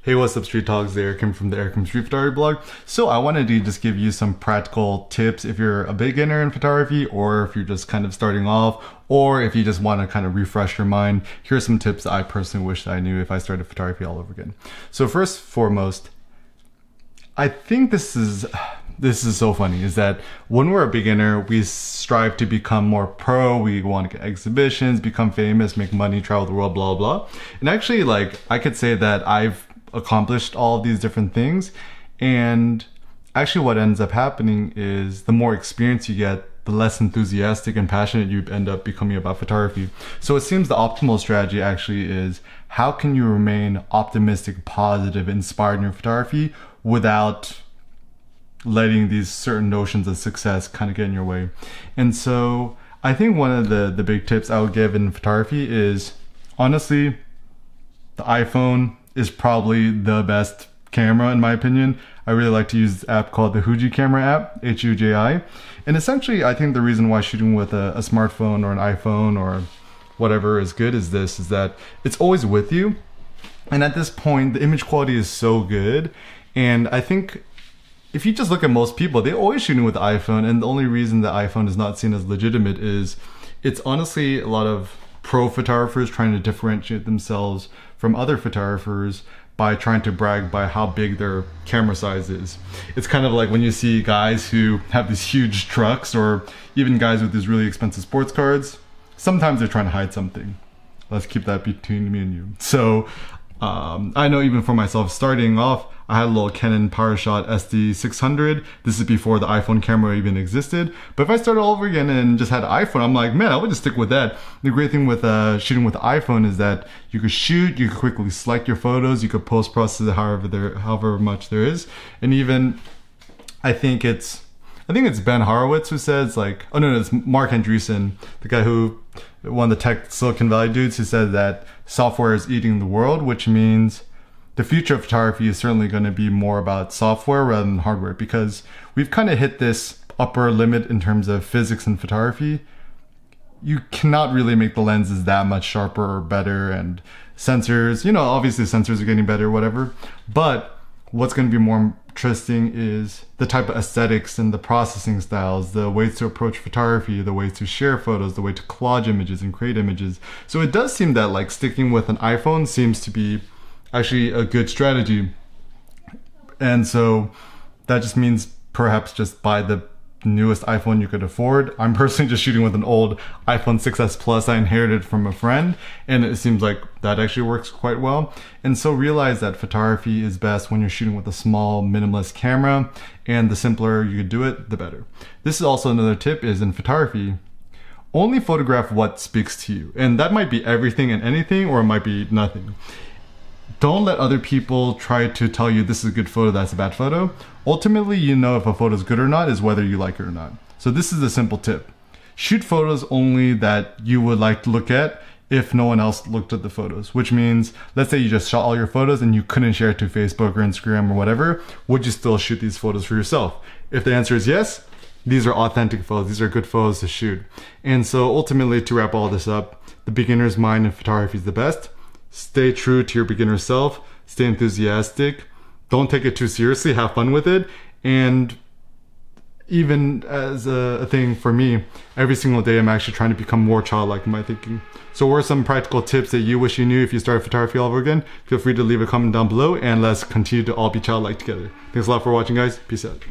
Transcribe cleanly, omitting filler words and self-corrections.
Hey, what's up, Street Talks? Eric from the Eric Street Photography blog. So I wanted to just give you some practical tips if you're a beginner in photography, or if you're just kind of starting off, or if you just want to kind of refresh your mind. Here's some tips that I personally wish that I knew if I started photography all over again. So first and foremost, I think this is so funny, is that when we're a beginner, we strive to become more pro, we want to get exhibitions, become famous, make money, travel the world, blah, blah. And actually, like, I could say that I've accomplished all of these different things, and actually what ends up happening is the more experience you get, the less enthusiastic and passionate you end up becoming about photography. So it seems the optimal strategy actually is, how can you remain optimistic, positive, inspired in your photography without letting these certain notions of success kind of get in your way? And so I think one of the big tips I would give in photography is, honestly, the iPhone is probably the best camera in my opinion. I really like to use this app called the Huji camera app, Huji. And essentially, I think the reason why shooting with a smartphone or an iPhone or whatever is good is that it's always with you. And at this point, the image quality is so good. And I think if you just look at most people, they're always shooting with the iPhone. And the only reason the iPhone is not seen as legitimate is it's honestly a lot of pro photographers trying to differentiate themselves from other photographers by trying to brag by how big their camera size is. It's kind of like when you see guys who have these huge trucks, or even guys with these really expensive sports cars. Sometimes they're trying to hide something. Let's keep that between me and you. So I know even for myself, starting off, I had a little Canon PowerShot SD600. This is before the iPhone camera even existed. But if I started all over again and just had an iPhone, I'm like, man, I would just stick with that. The great thing with shooting with the iPhone is that you could shoot, you could quickly select your photos, you could post-process it however much there is. And even, I think it's Ben Horowitz who says, like, oh no, it's Mark Andreessen, the guy who, one of the tech Silicon Valley dudes, who said that software is eating the world, which means the future of photography is certainly going to be more about software rather than hardware, because we've kind of hit this upper limit in terms of physics in photography. You cannot really make the lenses that much sharper or better, and sensors, you know, obviously sensors are getting better, whatever, but what's going to be more interesting is the type of aesthetics and the processing styles, the ways to approach photography, the ways to share photos, the way to collage images and create images. So it does seem that, like, sticking with an iPhone seems to be actually a good strategy. And so that just means perhaps just buy the newest iPhone you could afford. I'm personally just shooting with an old iPhone 6s Plus I inherited from a friend, and it seems like that actually works quite well. And so realize that photography is best when you're shooting with a small minimalist camera, and the simpler you do it, the better. This is also another tip, is in photography, only photograph what speaks to you. And that might be everything and anything, or it might be nothing. Don't let other people try to tell you this is a good photo, that's a bad photo. Ultimately, you know if a photo is good or not is whether you like it or not. So this is a simple tip. Shoot photos only that you would like to look at if no one else looked at the photos, which means, let's say you just shot all your photos and you couldn't share it to Facebook or Instagram or whatever, would you still shoot these photos for yourself? If the answer is yes, these are authentic photos, these are good photos to shoot. And so ultimately, to wrap all this up, the beginner's mind in photography is the best. Stay true to your beginner self, stay enthusiastic, don't take it too seriously, have fun with it. And even as a thing for me, every single day I'm actually trying to become more childlike in my thinking. So what are some practical tips that you wish you knew if you started photography all over again? Feel free to leave a comment down below, and let's continue to all be childlike together. Thanks a lot for watching, guys. Peace out.